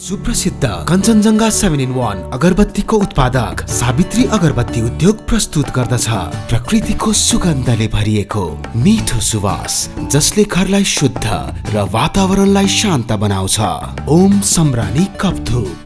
सुप्रसिद्ध कञ्चनजङ्घा 7-in-1 अगरबत्तीको उत्पादक सावित्री अगरबत्ती उद्योग प्रस्तुत गर्दछ प्रकृतिको सुगन्धले भरिएको मिठो सुवास जसले घरलाई शुद्ध र वातावरणलाई शान्त बनाउँछ। ओम सम्रानी कपधूप।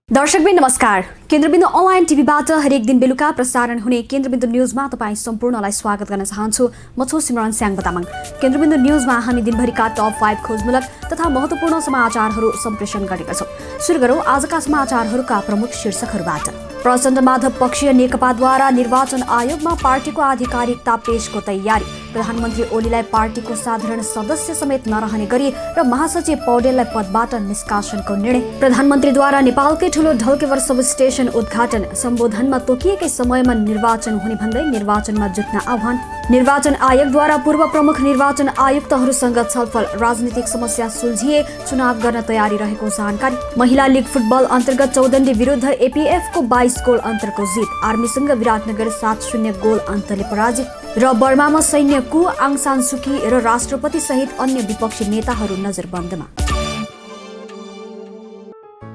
दर्शकबिन नमस्कार। केन्द्रबिन्दु अनलाइन टिभीबाट हरेक दिन बेलुका प्रसारण हुने केन्द्रबिन्दु न्यूजमा तपाईँ सम्पूर्णलाई स्वागत गर्न चाहन्छु। म छु सिमरन स्याङ बतामङ। केन्द्रबिन्दु न्यूजमा हामी दिनभरिका टप 5 खोजमूलक तथा महत्त्वपूर्ण समाचारहरू सम्प्रेषण गरेका छौँ। सुरु गरौँ आजका समाचारहरूका प्रमुख शीर्षकहरूबाट। प्रचण्ड माधव पक्षीय नेकपाद्वारा निर्वाचन आयोगमा पार्टीको आधिकारिकता पेशको तयारी। प्रधानमन्त्री ओलीलाई पार्टीको साधारण सदस्य समेत नरहने गरी र महासचिव पौडेललाई पदबाट निष्कासनको निर्णय। प्रधानमन्त्रीद्वारा नेपालकै ठूलो ढल्केवर सब स्टेशन उद्घाटन। सम्बोधनमा तोकिएकै समयमा निर्वाचन हुने भन्दै निर्वाचनमा जुट्न आह्वान। निर्वाचन आयोगद्वारा पूर्व प्रमुख निर्वाचन आयुक्तहरूसँग छलफल। राजनीतिक समस्या सुल्झिए चुनाव गर्न तयारी रहेको जानकारी। महिला लिग फुटबल अन्तर्गत चौदण्डी विरुद्ध एपीएफको 22 गोल अन्तरको जित। आर्मीसँग विराटनगर 7-0 गोल अन्तरले पराजित। र बर्मामा सैन्य कु आङ सान सुकी र राष्ट्रपति सहित अन्य विपक्षी नेताहरू नजरबन्दमा।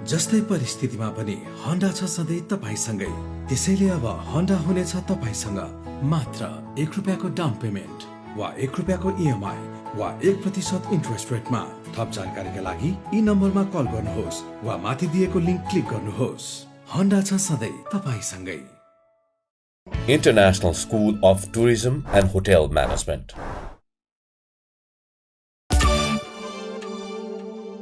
जस्तै परिस्थितिमा पनि होन्डा छ सधैँ तपाईसँगै। त्यसैले अब होन्डा हुनेछ तपाईसँग मात्र 1 रुपियाँको डाउन पेमेन्ट वा 1 रुपियाँको इएमआई वा 1% इन्ट्रेस्ट रेटमा। थप जानकारीका लागि यी नम्बरमा कल गर्नुहोस् वा माथि दिएको लिङ्क क्लिक गर्नुहोस्। होन्डा छ सधैँ तपाईसँगै। International School of Tourism and Hotel Management.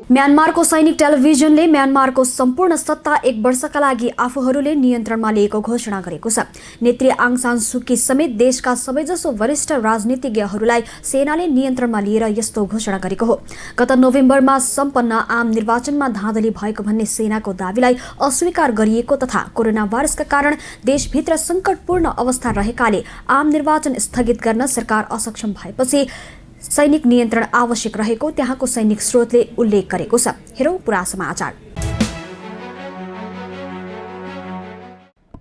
म्यानमारको सैनिक टेलिभिजनले म्यानमारको सम्पूर्ण सत्ता 1 वर्षका लागि आफूहरूले नियन्त्रणमा लिएको घोषणा गरेको छ। नेत्री आङ सान सुकी समेत देशका सबैजसो वरिष्ठ राजनीतिज्ञहरूलाई सेनाले नियन्त्रणमा लिएर यस्तो घोषणा गरेको हो। गत नोभेम्बरमा सम्पन्न आम निर्वाचनमा धाँधली भएको भन्ने सेनाको दावीलाई अस्वीकार गरिएको तथा कोरोना भाइरसका कारण देशभित्र सङ्कटपूर्ण अवस्था रहेकाले आम निर्वाचन स्थगित गर्न सरकार असक्षम भएपछि सैनिक नियन्त्रण आवश्यक रहेको त्यहाँको सैनिक स्रोतले उल्लेख गरेको छ। हेरौँ पुरा समाचार।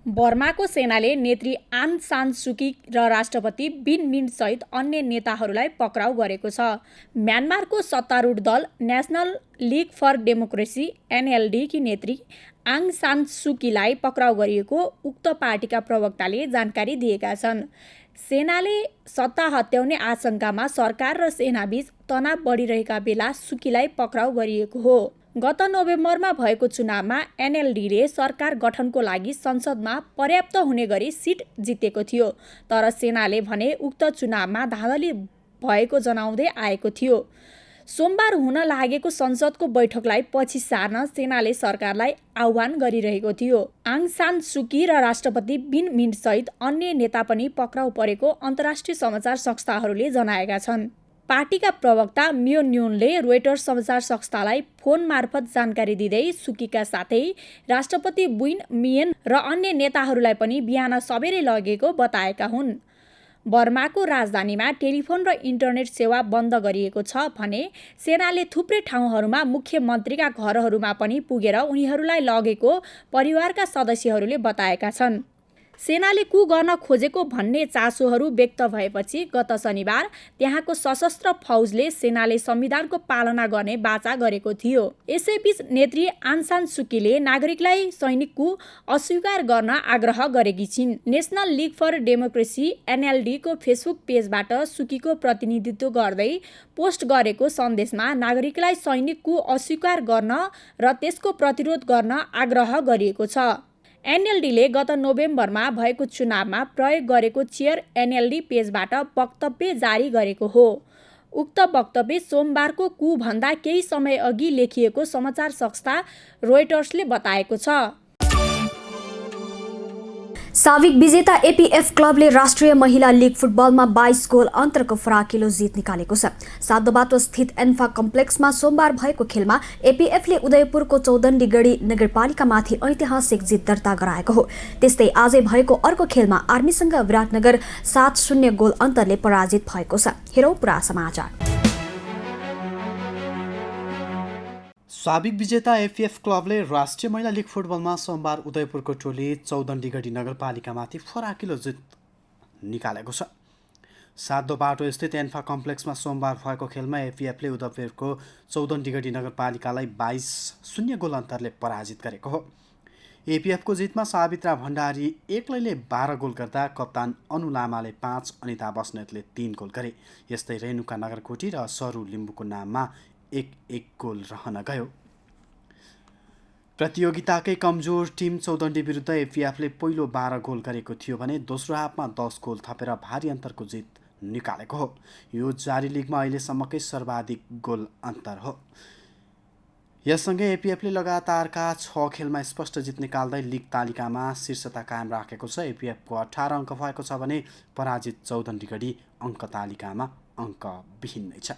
बर्माको सेनाले नेत्री आङ सान सुकी र राष्ट्रपति विन मिन्ट सहित अन्य नेताहरूलाई पक्राउ गरेको छ। म्यानमारको सत्तारूढ दल national league for democracy NLD की नेत्री आङ सान सुकीलाई पक्राउ गरिएको उक्त पार्टीका प्रवक्ताले जानकारी दिएका छन्। सेनाले सत्ता हत्याउने आशंकामा सरकार र सेनाबीच तनाव बढिरहेका बेला सुकीलाई पक्राउ गरिएको हो। गत नोभेम्बरमा भएको चुनावमा एनएलडीले सरकार गठनको लागि संसदमा पर्याप्त हुने गरी सिट जितेको थियो। तर सेनाले भने उक्त चुनावमा धाँधली भएको जनाउँदै आएको थियो। सोमबार हुन लागेको संसदको बैठकलाई पछि सार्न सेनाले सरकारलाई आह्वान गरिरहेको थियो। आङ सान सुकी र राष्ट्रपति विन मिन्ट सहित अन्य नेता पनि पक्राउ परेको अन्तर्राष्ट्रिय समाचार संस्थाहरूले जनाएका छन्। पार्टीका प्रवक्ता मियो न्युनले रोइटर्स समाचार संस्थालाई फोन मार्फत जानकारी दिँदै सुकीका साथै राष्ट्रपति विन मियन र अन्य नेताहरूलाई पनि बिहान सबेरै लगेको बताएका हुन्। बर्माको राजधानीमा टेलिफोन र इन्टरनेट सेवा बन्द गरिएको छ भने सेनाले थुप्रै ठाउँहरूमा मुख्यमन्त्रीका घरहरूमा पनि पुगेर उनीहरूलाई लगेको परिवारका सदस्यहरूले बताएका छन्। सेनाले कु गर्न खोजेको भन्ने चासोहरू व्यक्त भएपछि गत शनिबार त्यहाँको सशस्त्र फौजले सेनाले संविधानको पालना गर्ने वाचा गरेको थियो। यसैबीच नेत्री आङ सान सुकीले नागरिकलाई सैनिक कु अस्वीकार गर्न आग्रह गरेकी छिन्। National league for democracy NLD को फेसबुक पेजबाट सुकीको प्रतिनिधित्व गर्दै पोस्ट गरेको सन्देशमा नागरिकलाई सैनिक कु अस्वीकार गर्न र त्यसको प्रतिरोध गर्न आग्रह गरिएको छ। एनएलडीले गत नोभेम्बरमा भएको चुनावमा प्रयोग गरेको चेयर एनएलडी पेजबाट वक्तव्य जारी गरेको हो। उक्त वक्तव्य सोमबारको कु भन्दा केही समय अघि लेखिएको समाचार संस्था रोइटर्सले बताएको छ। साविक विजेता एपीएफ क्लबले राष्ट्रिय महिला लिग फुटबलमा 22 गोल अन्तरको फराकिलो जित निकालेको छ। साधोबाटो स्थित एन्फा कम्प्लेक्समा सोमबार भएको खेलमा एपीएफले उदयपुरको चौदण्डीगढी नगरपालिकामाथि ऐतिहासिक जित दर्ता गराएको हो। त्यस्तै आजै भएको अर्को खेलमा आर्मीसँग विराटनगर 7-0 गोल अन्तरले पराजित भएको छ। हेरौँ पुरा समाचार। साबिक विजेता एपीएफ क्लबले राष्ट्रिय महिला लिग फुटबलमा सोमबार उदयपुरको टोली चौदण्डीगढी नगरपालिकामाथि फराकिलो जित निकालेको छ। सातो बाटो स्थित एन्फा कम्प्लेक्समा सोमबार भएको खेलमा एफिएफले उदयपुरको 14 डिगडी नगरपालिकालाई 22-0 गोल अन्तरले पराजित गरेको हो। एपिएफको जितमा सावित्रा भण्डारी एक्लैले 12 गोल गर्दा कप्तान अनु लामाले 5, अनिता बस्नेतले 3 गोल गरे। यस्तै रेणुका नगरकोटी र सरू लिम्बूको नाममा 1-1 गोल रहन गयो। प्रतियोगिताकै कमजोर टिम चौदण्डी विरुद्ध एफिएफले पहिलो 12 गोल गरेको थियो भने दोस्रो हाफमा 10 गोल थपेर भारी अन्तरको जित निकालेको हो। यो जारी लिगमा अहिलेसम्मकै सर्वाधिक गोल अन्तर हो। यससँगै एपिएफले लगातारका 6 खेलमा स्पष्ट जित निकाल्दै लिग तालिकामा शीर्षता कायम राखेको छ। एपिएफको 18 अङ्क भएको छ भने पराजित चौदण्डी गढी अङ्क तालिकामा अङ्कविहीन नै छ।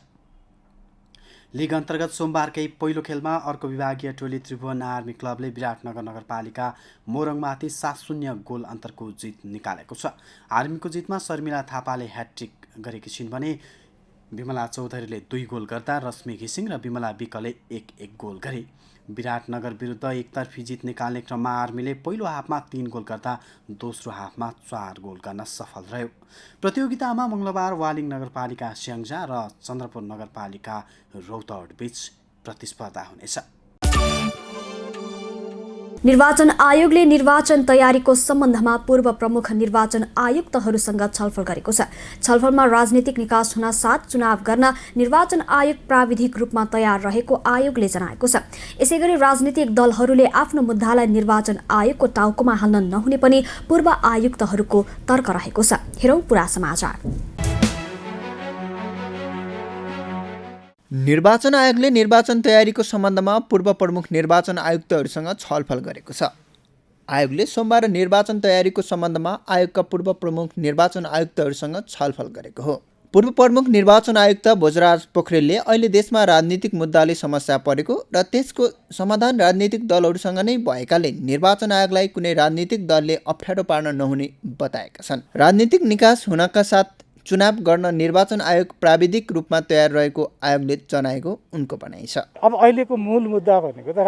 लिग अन्तर्गत सोमबारकै पहिलो खेलमा अर्को विभागीय टोली त्रिभुवन आर्मी क्लबले विराटनगर नगरपालिका मोरङमाथि 7-0 गोल अन्तरको जित निकालेको छ। आर्मीको जितमा शर्मिला थापाले ह्याट्रिक गरेकी छिन् भने विमला चौधरीले 2 गोल गर्दा रश्मि घिसिङ र विमला विकले 1-1 गोल गरे। विराटनगर विरुद्ध एकतर्फी जित निकाल्ने क्रममा आर्मीले पहिलो हाफमा 3 गोल गर्दा दोस्रो हाफमा 4 गोल गर्न सफल रह्यो। प्रतियोगितामा मङ्गलबार वालिङ नगरपालिका स्याङ्जा र चन्द्रपुर नगरपालिका रौतहट बीच प्रतिस्पर्धा हुनेछ। निर्वाचन आयोगले निर्वाचन तयारीको सम्बन्धमा पूर्व प्रमुख निर्वाचन आयुक्तहरूसँग छलफल गरेको छ। छलफलमा राजनीतिक निकास हुन साथ चुनाव गर्न निर्वाचन आयोग प्राविधिक रूपमा तयार रहेको आयोगले जनाएको छ। यसैगरी राजनीतिक दलहरूले आफ्नो मुद्दालाई निर्वाचन आयोगको टाउकोमा हाल्न नहुने पनि पूर्व आयुक्तहरूको तर्क रहेको छ। हेरौँ पुरा समाचार। निर्वाचन आयोगले निर्वाचन तयारीको सम्बन्धमा पूर्व प्रमुख निर्वाचन आयुक्तहरूसँग छलफल गरेको छ। आयोगले सोमबार निर्वाचन तयारीको सम्बन्धमा आयोगका पूर्व प्रमुख निर्वाचन आयुक्तहरूसँग छलफल गरेको हो। पूर्व प्रमुख निर्वाचन आयुक्त भोजराज पोखरेलले अहिले देशमा राजनीतिक मुद्दाले समस्या परेको र त्यसको समाधान राजनीतिक दलहरूसँग नै भएकाले निर्वाचन आयोगलाई कुनै राजनीतिक दलले अप्ठ्यारो पार्न नहुने बताएका छन्। राजनीतिक निकास हुनका साथ चुनाव गर्न निर्वाचन आयोग प्राविधिक रूपमा तयार रहेको आयोगले जनाएको उनको भनाइ छ। अब अहिलेको मूल मुद्दा भनेको त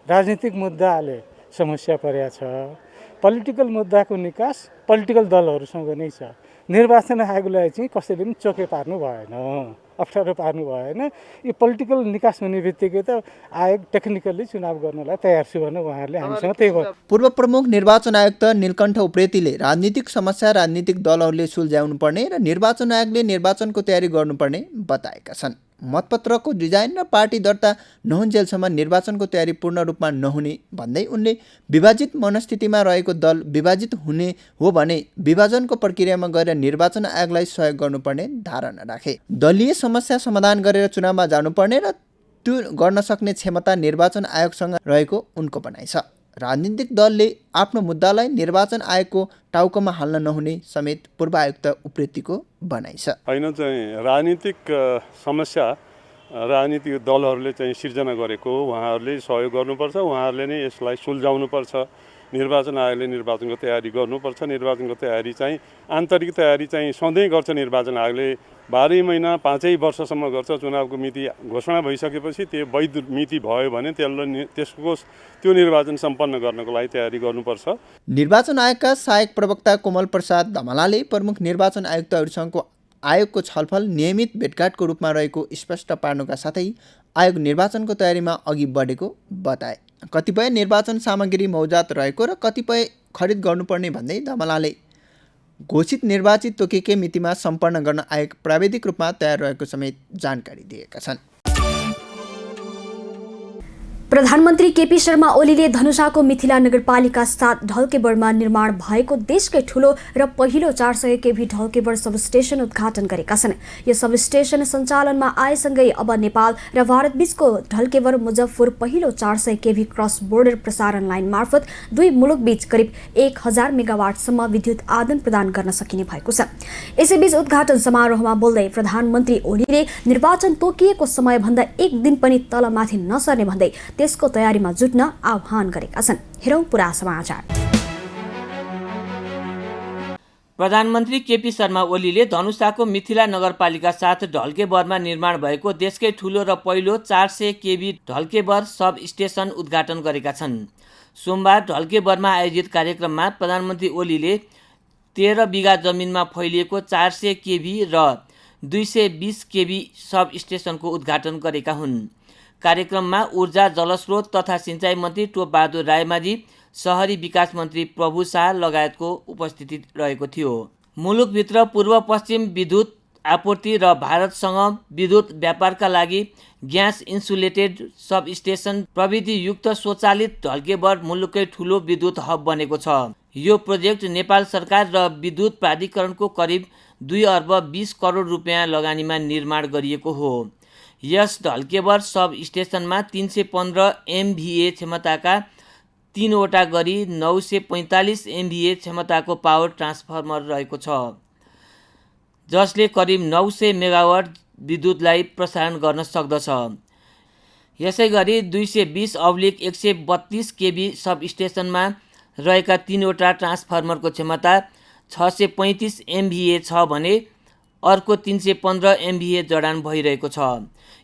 राजनीतिक मुद्दाले समस्या परेको छ। पोलिटिकल मुद्दाको निकास पोलिटिकल दलहरूसँग नै छ। निर्वाचन आयोगलाई चाहिँ कसैले पनि चोके पार्नु भएन, अप्ठ्यारो पार्नु भएन। यो पोलिटिकल निकास हुने बित्तिकै त आयोग टेक्निकल्ली चुनाव गर्नलाई तयार छु भने उहाँहरूले हामीसँग त्यही भयो। पूर्व प्रमुख निर्वाचन आयुक्त नीलकण्ठ उप्रेतीले राजनीतिक समस्या राजनीतिक दलहरूले सुल्झाउनु पर्ने र निर्वाचन आयोगले निर्वाचनको तयारी गर्नुपर्ने बताएका छन्। मतपत्रको डिजाइन र पार्टी दर्ता नहुन्जेलसम्म निर्वाचनको तयारी पूर्ण रूपमा नहुने भन्दै उनले विभाजित मनस्थितिमा रहेको दल विभाजित हुने हो भने विभाजनको प्रक्रियामा गएर निर्वाचन आयोगलाई सहयोग गर्नुपर्ने धारणा राखे। दलीय समस्या समाधान गरेर चुनावमा जानुपर्ने र त्यो गर्न सक्ने क्षमता निर्वाचन आयोगसँग रहेको उनको भनाइ छ। राजनीतिक दलले आफ्नो मुद्दालाई निर्वाचन आयोगको टाउकोमा हाल्न नहुने समेत पूर्व आयुक्त उप्रेतीको भनाइ छ। होइन चाहिँ राजनीतिक समस्या राजनीतिक दलहरूले चाहिँ सिर्जना गरेको उहाँहरूले सहयोग गर्नुपर्छ, उहाँहरूले नै यसलाई सुल्झाउनुपर्छ। निर्वाचन आयोगले निर्वाचनको तयारी गर्नुपर्छ। निर्वाचनको तयारी चाहिँ आन्तरिक तयारी चाहिँ सधैँ गर्छ निर्वाचन आयोगले। 12 महिना 5 वर्षसम्म गर्छ। चुनावको मिति घोषणा भइसकेपछि त्यो वैध मिति भयो भने त्यो निर्वाचन सम्पन्न गर्नको लागि तयारी गर्नुपर्छ। निर्वाचन आयोगका सहायक प्रवक्ता कोमल प्रसाद धमलाले प्रमुख निर्वाचन आयुक्तहरूसँगको आयोगको छलफल नियमित भेटघाटको रूपमा रहेको स्पष्ट पार्नुका साथै आयोग निर्वाचनको तयारीमा अघि बढेको बताए। कतिपय निर्वाचन सामग्री मौजात रहेको र कतिपय खरिद गर्नुपर्ने भन्दै धमलाले घोषित निर्वाचित तोकेकै मितिमा सम्पन्न गर्न आयोग प्राविधिक रूपमा तयार रहेको समेत जानकारी दिएका छन्। प्रधानमन्त्री केपी शर्मा ओलीले धनुषाको मिथिला नगरपालिका 7 ढल्केबरमा निर्माण भएको देशकै ठूलो र पहिलो 400 केभी ढल्केबर सबस्टेसन उद्घाटन गरेका छन्। यो सबस्टेसन सञ्चालनमा आएसँगै अब नेपाल र भारतबीचको ढल्केबर मुजफ्फर पहिलो 400 केभी क्रस बोर्डर प्रसारण लाइन मार्फत दुई मुलुकबीच करिब 1000 मेगावाटसम्म विद्युत आदान प्रदान गर्न सकिने भएको छ। यसैबीच उद्घाटन समारोहमा बोल्दै प्रधानमन्त्री ओलीले निर्वाचन तोकिएको समयभन्दा एक दिन पनि तलमाथि नसर्ने भन्दै त्यसको तयारीमा जुट्न आह्वान गरेका छन्। हेरौँ पुरा समाचार। प्रधानमन्त्री केपी शर्मा ओलीले धनुषाको मिथिला नगरपालिका 7 ढल्केबरमा निर्माण भएको देशकै ठूलो र पहिलो 400 केभी ढल्केबर सब स्टेसन उद्घाटन गरेका छन्। सोमबार ढल्केबरमा आयोजित कार्यक्रममा प्रधानमन्त्री ओलीले 13 बिघा जमिनमा फैलिएको 400 केभी र 220 केभी सब स्टेसनको उद्घाटन गरेका हुन्। कार्यक्रममा ऊर्जा, जलस्रोत तथा सिँचाइ मन्त्री टोपबहादुर रायमाझी, शहरी विकास मन्त्री प्रभु शाह लगायतको उपस्थिति रहेको थियो। मुलुकभित्र पूर्व पश्चिम विद्युत आपूर्ति र भारतसँग विद्युत व्यापारका लागि ग्यास इन्सुलेटेड सब स्टेसन प्रविधियुक्त स्वचालित ढल्केबर मुलुककै ठूलो विद्युत हब बनेको छ। यो प्रोजेक्ट नेपाल सरकार र विद्युत प्राधिकरणको करिब 2 अर्ब 20 करोड रुपियाँ लगानीमा निर्माण गरिएको हो। यस ढल्केबर सब स्टेसनमा 315 MVA क्षमताका 3वटा गरी 945 MVA क्षमताको पावर ट्रान्सफर्मर रहेको छ, जसले करिब 900 मेगावाट विद्युतलाई प्रसारण गर्न सक्दछ। यसैगरी 220/132 केभी सब स्टेसनमा रहेका 3वटा ट्रान्सफर्मरको क्षमता 635 MVA छ भने अर्को 315 MVA जडान भइरहेको छ।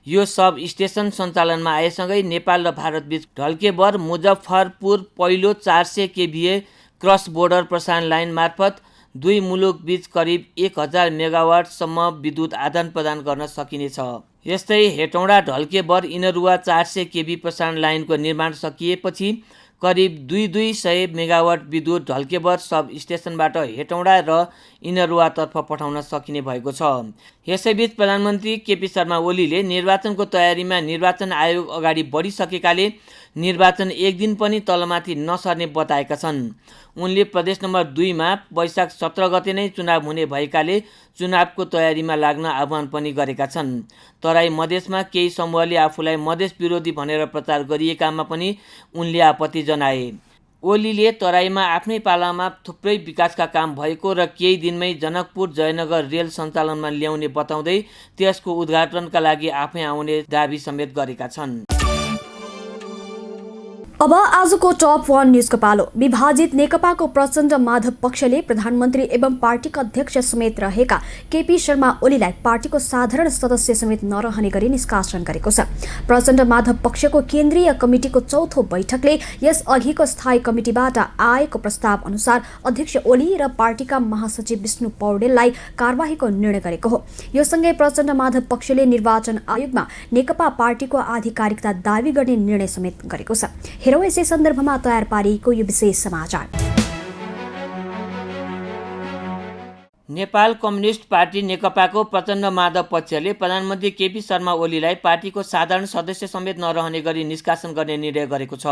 यो सब स्टेसन सञ्चालनमा आएसँगै नेपाल र भारतबीच ढल्केबर मुजफ्फरपुर पहिलो 400 KVA क्रस बोर्डर प्रसारण लाइन मार्फत दुई मुलुकबीच करिब 1000 मेगावाटसम्म विद्युत आदान प्रदान गर्न सकिनेछ। यस्तै हेटौँडा ढल्केबर इनरुवा 400 केभी प्रसारण लाइनको निर्माण सकिएपछि करिब 200 मेगावाट विद्युत ढल्केबर सब स्टेसनबाट हेटौँडा र इनरुवातर्फ पठाउन सकिने भएको छ। यसैबीच प्रधानमन्त्री केपी शर्मा ओलीले निर्वाचनको तयारीमा निर्वाचन आयोग अगाडि बढिसकेकाले निर्वाचन एक दिन पनि तलमाथि नसर्ने बताएका छन्। उनले प्रदेश नम्बर 2 मा वैशाख 17 गते नै चुनाव हुने भएकाले चुनावको तयारीमा लाग्न आह्वान पनि गरेका छन्। तराई मधेसमा केही समूहले आफूलाई मधेस विरोधी भनेर प्रचार गरिएकामा पनि उनले आपत्ति जनाए। ओलीले तराईमा आफ्नै पालामा थुप्रै विकासका काम भएको र केही दिनमै जनकपुर जयनगर रेल सञ्चालनमा ल्याउने बताउँदै त्यसको उद्घाटनका लागि आफै आउने दाबी समेत गरेका छन्। अब आजको टप 1 न्यूजको पालो। विभाजित नेकपाको प्रचण्ड माधव पक्षले प्रधानमन्त्री एवं पार्टीका अध्यक्ष समेत रहेका केपी शर्मा ओलीलाई पार्टीको साधारण सदस्य समेत नरहने गरी निष्कासन गरेको छ। प्रचण्ड माधव पक्षको केन्द्रीय कमिटिको चौथो बैठकले यस अघिको स्थायी कमिटिबाट आएको प्रस्ताव अनुसार अध्यक्ष ओली र पार्टीका महासचिव विष्णु पौडेललाई कारबाहीको निर्णय गरेको हो। यो सँगै प्रचण्ड माधव पक्षले निर्वाचन आयोगमा नेकपा पार्टीको आधिकारिकता दावी गर्ने निर्णय समेत गरेको छ। हेरौँ यसै सन्दर्भमा तयार पारिएको यो विशेष समाचार। नेपाल कम्युनिस्ट पार्टी नेकपाको प्रचण्ड माधव पक्षले प्रधानमन्त्री केपी शर्मा ओलीलाई पार्टीको साधारण सदस्य समेत नरहने गरी निष्कासन गर्ने निर्णय गरेको छ।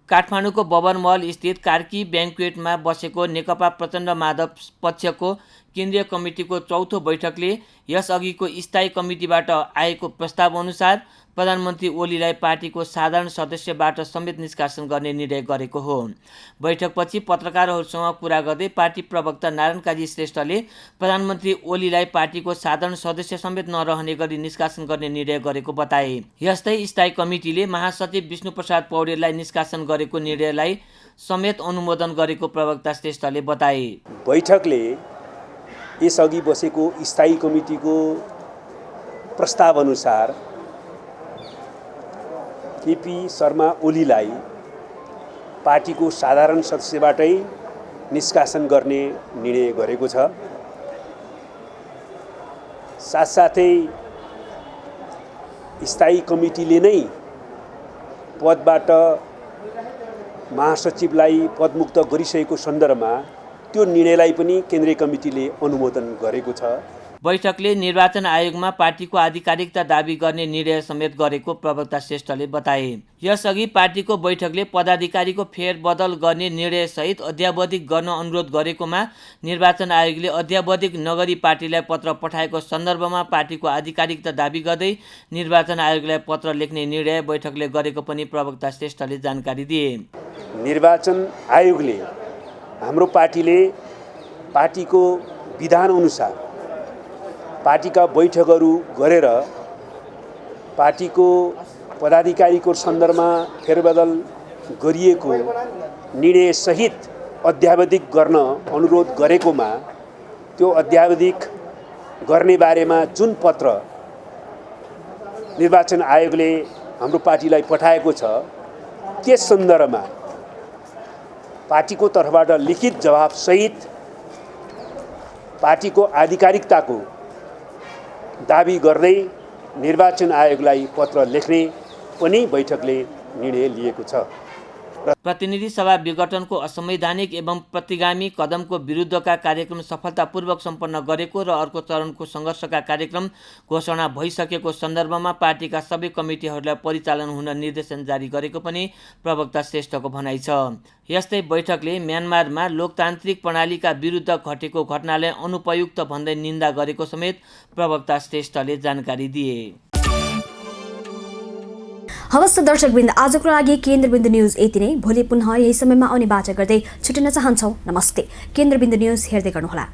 काठमाडौँको बबरमहल स्थित कार्की ब्याङ्क्वेटमा बसेको नेकपा प्रचण्ड माधव पक्षको केन्द्रीय कमिटिको चौथो बैठकले यसअघिको स्थायी कमिटिबाट आएको प्रस्ताव अनुसार प्रधानमन्त्री ओलीलाई पार्टीको साधारण सदस्यबाट समेत निष्कासन गर्ने निर्णय गरेको हो। बैठकपछि पत्रकारहरूसँग कुरा गर्दै पार्टी प्रवक्ता नारायण काजी श्रेष्ठले प्रधानमन्त्री ओलीलाई पार्टीको साधारण सदस्य समेत नरहने गरी निष्कासन गर्ने निर्णय गरेको बताए। यस्तै स्थायी कमिटिले महासचिव विष्णुप्रसाद पौडेललाई निष्कासन गरेको निर्णयलाई समेत अनुमोदन गरेको प्रवक्ता श्रेष्ठले बताए। बैठकले यसअघि बसेको स्थायी कमिटिको प्रस्ताव अनुसार केपी शर्मा ओलीलाई पार्टीको साधारण सदस्यबाटै निष्कासन गर्ने निर्णय गरेको छ। साथसाथै स्थायी कमिटीले नै पदबाट महासचिवलाई पदमुक्त गरिसकेको सन्दर्भमा त्यो निर्णयलाई पनि केन्द्रीय कमिटीले अनुमोदन गरेको छ। बैठकले निर्वाचन आयोगमा पार्टीको आधिकारिकता दावी गर्ने निर्णय समेत गरेको प्रवक्ता श्रेष्ठले बताए। यसअघि पार्टीको बैठकले पदाधिकारीको फेरबदल गर्ने निर्णयसहित अध्यावधिक गर्न अनुरोध गरेकोमा निर्वाचन आयोगले अध्यावधिक नगरी पार्टीलाई पत्र पठाएको सन्दर्भमा पार्टीको आधिकारिकता दावी गर्दै निर्वाचन आयोगलाई पत्र लेख्ने निर्णय बैठकले गरेको पनि प्रवक्ता श्रेष्ठले जानकारी दिए। निर्वाचन आयोगले हाम्रो पार्टीले पार्टीको विधान अनुसार पार्टीका बैठकहरू गरेर पार्टीको पदाधिकारीको सन्दर्भमा फेरबदल गरिएको निर्णयसहित अध्यावधिक गर्न अनुरोध गरेकोमा त्यो अध्यावधिक गर्ने बारेमा जुन पत्र निर्वाचन आयोगले हाम्रो पार्टीलाई पठाएको छ त्यस सन्दर्भमा पार्टीको तर्फबाट लिखित जवाफसहित पार्टीको आधिकारिकताको दाबी गर्दै निर्वाचन आयोगलाई पत्र लेख्ने पनि बैठकले निर्णय लिएको छ। प्रतिनिधि सभा विघटनको असंवैधानिक एवं प्रतिगामी कदमको विरुद्धका कार्यक्रम सफलतापूर्वक सम्पन्न गरेको र अर्को चरणको सङ्घर्षका कार्यक्रम घोषणा भइसकेको सन्दर्भमा पार्टीका सबै कमिटीहरूलाई परिचालन हुन निर्देशन जारी गरेको पनि प्रवक्ता श्रेष्ठको भनाइ छ। यस्तै बैठकले म्यानमारमा लोकतान्त्रिक प्रणालीका विरुद्ध घटेको घटनालाई अनुपयुक्त भन्दै निन्दा गरेको समेत प्रवक्ता श्रेष्ठले जानकारी दिए। हवस् दर्शकवृन्द, आजको लागि केन्द्रबिन्दु न्युज यति नै। भोलि पुनः यही समयमा आउने बाचा गर्दै छुटिन चाहन्छौँ। नमस्ते। केन्द्रबिन्दु न्युज हेर्दै गर्नुहोला।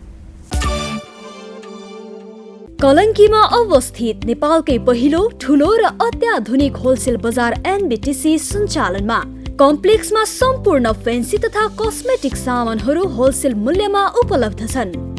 कलङ्कीमा अवस्थित नेपालकै पहिलो ठुलो र अत्याधुनिक होलसेल बजार एनबिटिसी सञ्चालनमा कम्प्लेक्समा सम्पूर्ण फेन्सी तथा कस्मेटिक सामानहरू होलसेल मूल्यमा उपलब्ध छन्।